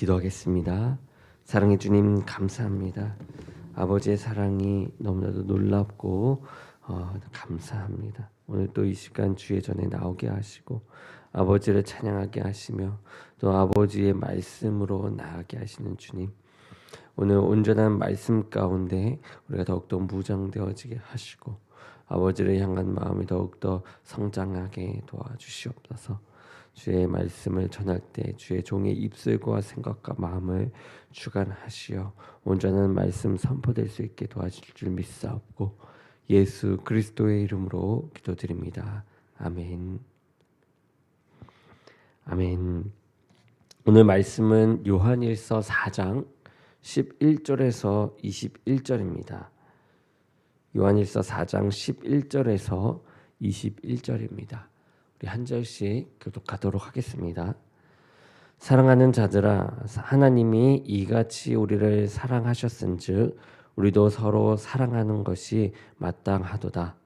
기도하겠습니다. 사랑의 주님 감사합니다. 아버지의 사랑이 너무나도 놀랍고 감사합니다. 오늘 또 이 시간 주의 전에 나오게 하시고 아버지를 찬양하게 하시며 또 아버지의 말씀으로 나아가게 하시는 주님, 오늘 온전한 말씀 가운데 우리가 더욱더 무장되어지게 하시고 아버지를 향한 마음이 더욱더 성장하게 도와주시옵소서. 주의 말씀을 전할 때 주의 종의 입술과 생각과 마음을 주관하시어 온전한 말씀 선포될 수 있게 도와줄 줄 믿사옵고 예수 그리스도의 이름으로 기도드립니다. 아멘. 아멘. 오늘 말씀은 요한일서 4장 11절에서 21절입니다. 요한일서 4장 11절에서 21절입니다. 우리 한 절씩 교독하도록 하겠습니다. 사랑하는 자들아, 하나님이 이같이 우리를 사랑하셨은즉 우리도 서로 사랑하는 것이 마땅하도다.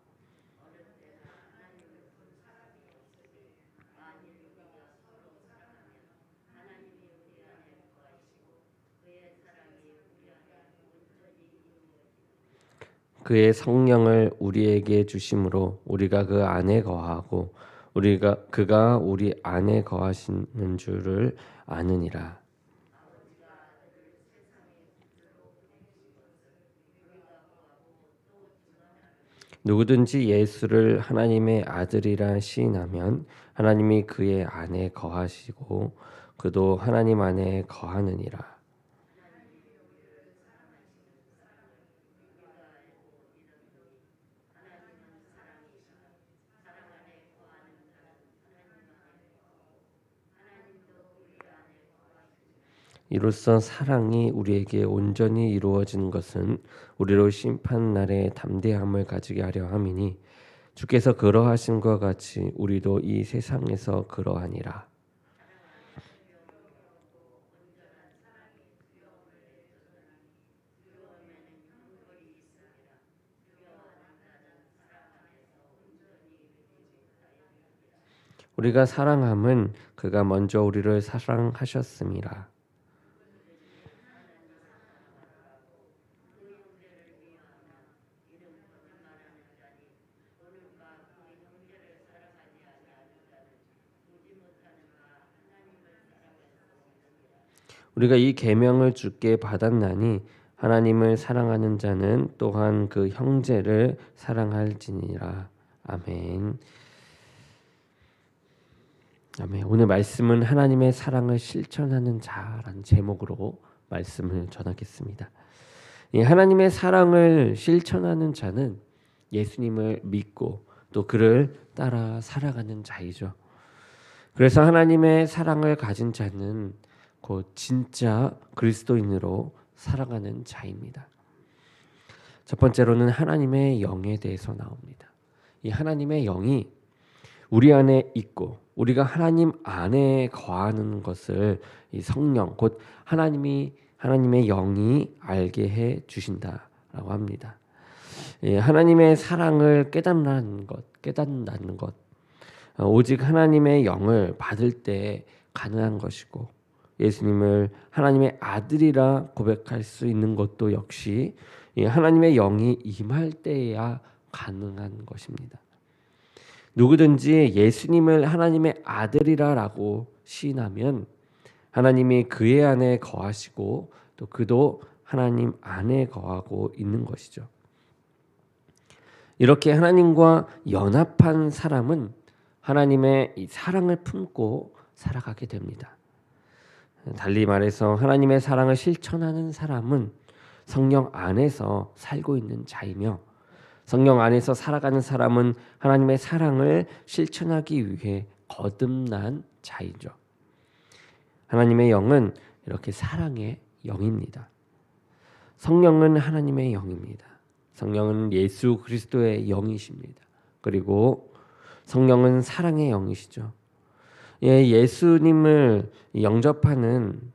그의 성령을 우리에게 주심으로 우리가 그 안에 거하고 그가 우리 안에 거하시는 줄을 아느니라. 누구든지 예수를 하나님의 아들이라 시인하면 하나님이 그의 안에 거하시고 그도 하나님 안에 거하느니라. 이로써 사랑이 우리에게 온전히 이루어진 것은 우리로 심판날에 담대함을 가지게 하려 함이니 주께서 그러하심과 같이 우리도 이 세상에서 그러하니라. 우리가 사랑함은 그가 먼저 우리를 사랑하셨음이라. 우리가 이 계명을 주께 받았나니 하나님을 사랑하는 자는 또한 그 형제를 사랑할지니라. 아멘. 아멘. 오늘 말씀은 하나님의 사랑을 실천하는 자라는 제목으로 말씀을 전하겠습니다. 이 하나님의 사랑을 실천하는 자는 예수님을 믿고 또 그를 따라 살아가는 자이죠. 그래서 하나님의 사랑을 가진 자는 곧 진짜 그리스도인으로 살아가는 자입니다. 첫 번째로는 하나님의 영에 대해서 나옵니다. 이 하나님의 영이 우리 안에 있고 우리가 하나님 안에 거하는 것을 이 성령 곧 하나님의 영이 알게 해 주신다라고 합니다. 하나님의 사랑을 깨닫는 것, 오직 하나님의 영을 받을 때 가능한 것이고 예수님을 하나님의 아들이라 고백할 수 있는 것도 역시 하나님의 영이 임할 때에야 가능한 것입니다. 누구든지 예수님을 하나님의 아들이라고 시인하면 하나님이 그의 안에 거하시고 또 그도 하나님 안에 거하고 있는 것이죠. 이렇게 하나님과 연합한 사람은 하나님의 이 사랑을 품고 살아가게 됩니다. 달리 말해서 하나님의 사랑을 실천하는 사람은 성령 안에서 살고 있는 자이며 성령 안에서 살아가는 사람은 하나님의 사랑을 실천하기 위해 거듭난 자이죠. 하나님의 영은 이렇게 사랑의 영입니다. 성령은 하나님의 영입니다. 성령은 예수 그리스도의 영이십니다. 그리고 성령은 사랑의 영이시죠. 예수님을 영접하는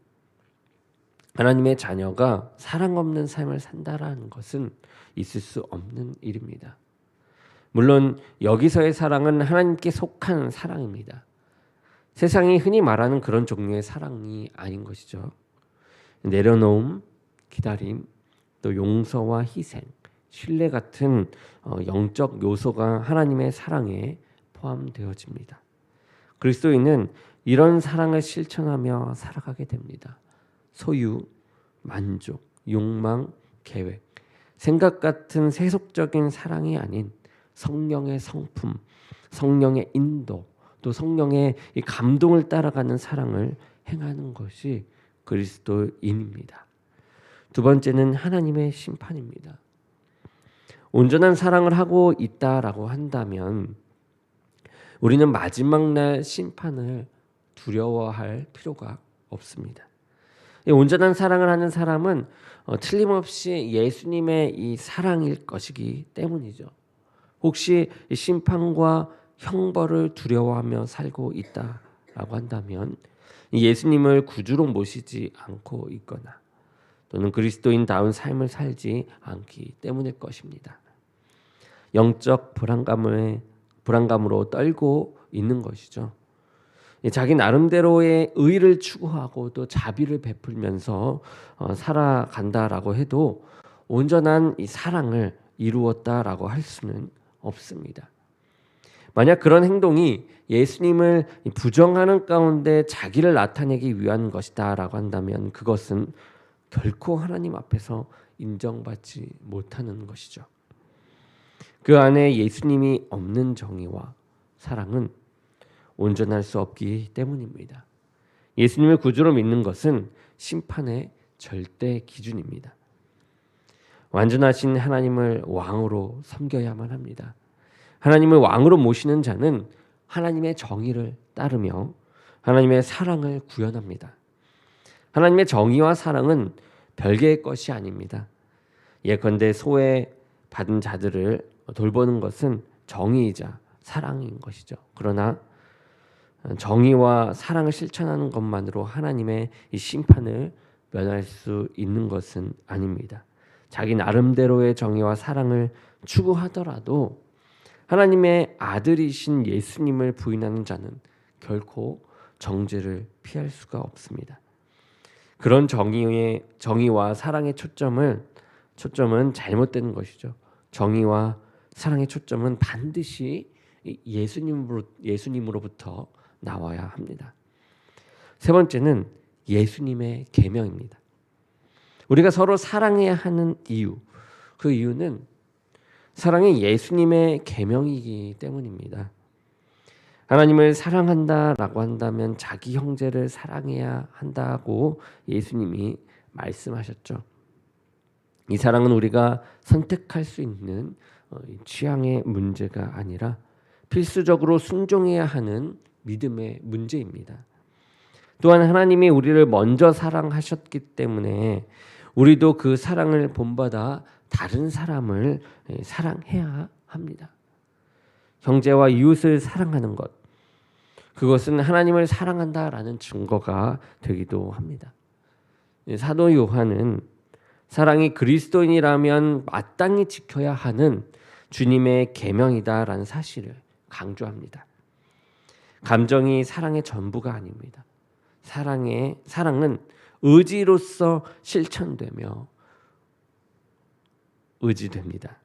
하나님의 자녀가 사랑 없는 삶을 산다라는 것은 있을 수 없는 일입니다. 물론 여기서의 사랑은 하나님께 속한 사랑입니다. 세상이 흔히 말하는 그런 종류의 사랑이 아닌 것이죠. 내려놓음, 기다림, 또 용서와 희생, 신뢰 같은 영적 요소가 하나님의 사랑에 포함되어집니다. 그리스도인은 이런 사랑을 실천하며 살아가게 됩니다. 소유, 만족, 욕망, 계획, 생각 같은 세속적인 사랑이 아닌 성령의 성품, 성령의 인도, 또 성령의 이 감동을 따라가는 사랑을 행하는 것이 그리스도인입니다. 두 번째는 하나님의 심판입니다. 온전한 사랑을 하고 있다라고 한다면 우리는 마지막 날 심판을 두려워할 필요가 없습니다. 온전한 사랑을 하는 사람은 틀림없이 예수님의 이 사랑일 것이기 때문이죠. 혹시 심판과 형벌을 두려워하며 살고 있다라고 한다면 예수님을 구주로 모시지 않고 있거나 또는 그리스도인다운 삶을 살지 않기 때문일 것입니다. 영적 불안감으로 떨고 있는 것이죠. 자기 나름대로의 의를 추구하고 또 자비를 베풀면서 살아간다라고 해도 온전한 이 사랑을 이루었다라고 할 수는 없습니다. 만약 그런 행동이 예수님을 부정하는 가운데 자기를 나타내기 위한 것이다라고 한다면 그것은 결코 하나님 앞에서 인정받지 못하는 것이죠. 그 안에 예수님이 없는 정의와 사랑은 온전할 수 없기 때문입니다. 예수님을 구주로 믿는 것은 심판의 절대 기준입니다. 완전하신 하나님을 왕으로 섬겨야만 합니다. 하나님을 왕으로 모시는 자는 하나님의 정의를 따르며 하나님의 사랑을 구현합니다. 하나님의 정의와 사랑은 별개의 것이 아닙니다. 예컨대 소외 받은 자들을 돌보는 것은 정의이자 사랑인 것이죠. 그러나 정의와 사랑을 실천하는 것만으로 하나님의 이 심판을 면할 수 있는 것은 아닙니다. 자기 나름대로의 정의와 사랑을 추구하더라도 하나님의 아들이신 예수님을 부인하는 자는 결코 정죄를 피할 수가 없습니다. 그런 정의와 사랑의 초점은 잘못된 것이죠. 정의와 사랑의 초점은 반드시 예수님으로부터 나와야 합니다. 세 번째는 예수님의 계명입니다. 우리가 서로 사랑해야 하는 이유, 그 이유는 사랑이 예수님의 계명이기 때문입니다. 하나님을 사랑한다라고 한다면 자기 형제를 사랑해야 한다고 예수님이 말씀하셨죠. 이 사랑은 우리가 선택할 수 있는 취향의 문제가 아니라 필수적으로 순종해야 하는 믿음의 문제입니다. 또한 하나님이 우리를 먼저 사랑하셨기 때문에 우리도 그 사랑을 본받아 다른 사람을 사랑해야 합니다. 형제와 이웃을 사랑하는 것, 그것은 하나님을 사랑한다라는 증거가 되기도 합니다. 사도 요한은 사랑이 그리스도인이라면 마땅히 지켜야 하는 주님의 계명이다라는 사실을 강조합니다. 감정이 사랑의 전부가 아닙니다. 사랑은 의지로서 실천되며 의지됩니다.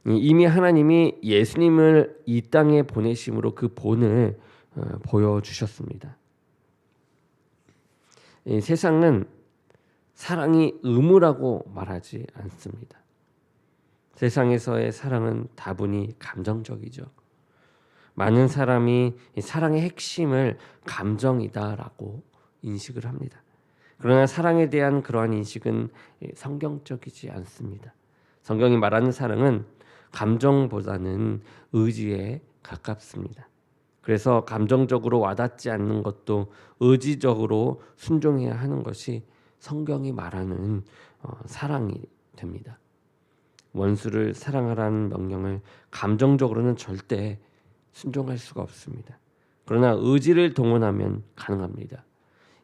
이미 하나님이 예수님을 이 땅에 보내심으로 그 본을 보여주셨습니다. 세상은 사랑이 의무라고 말하지 않습니다. 세상에서의 사랑은 다분히 감정적이죠. 많은 사람이 사랑의 핵심을 감정이다라고 인식을 합니다. 그러나 사랑에 대한 그러한 인식은 성경적이지 않습니다. 성경이 말하는 사랑은 감정보다는 의지에 가깝습니다. 그래서 감정적으로 와닿지 않는 것도 의지적으로 순종해야 하는 것이 성경이 말하는 사랑이 됩니다. 원수를 사랑하라는 명령을 감정적으로는 절대 순종할 수가 없습니다. 그러나 의지를 동원하면 가능합니다.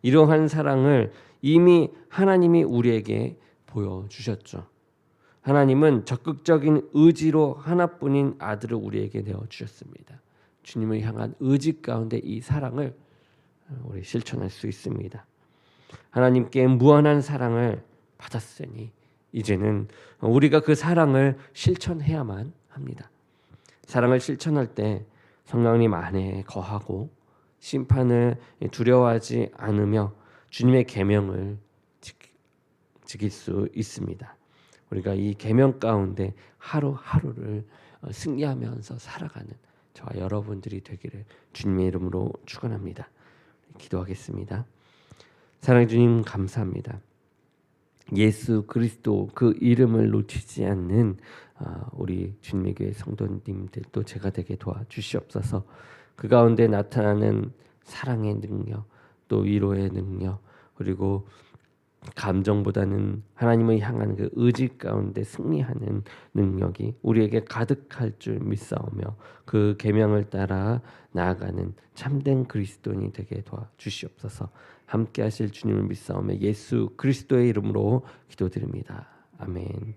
이러한 사랑을 이미 하나님이 우리에게 보여주셨죠. 하나님은 적극적인 의지로 하나뿐인 아들을 우리에게 내어주셨습니다. 주님을 향한 의지 가운데 이 사랑을 우리 실천할 수 있습니다. 하나님께 무한한 사랑을 받았으니 이제는 우리가 그 사랑을 실천해야만 합니다. 사랑을 실천할 때 성령님 안에 거하고 심판을 두려워하지 않으며 주님의 계명을 지킬 수 있습니다. 우리가 이 계명 가운데 하루하루를 승리하면서 살아가는 저와 여러분들이 되기를 주님의 이름으로 축원합니다. 기도하겠습니다. 사랑해 주님 감사합니다. 예수 그리스도 그 이름을 놓치지 않는 우리 주님의 교회 성도님들도 제가 되게 도와주시옵소서. 그 가운데 나타나는 사랑의 능력, 또 위로의 능력, 그리고 감정보다는 하나님을 향한 그 의지 가운데 승리하는 능력이 우리에게 가득할 줄 믿사오며 그 계명을 따라 나아가는 참된 그리스도인이 되게 도와주시옵소서. 함께 하실 주님을 믿사오며 예수 그리스도의 이름으로 기도드립니다. 아멘.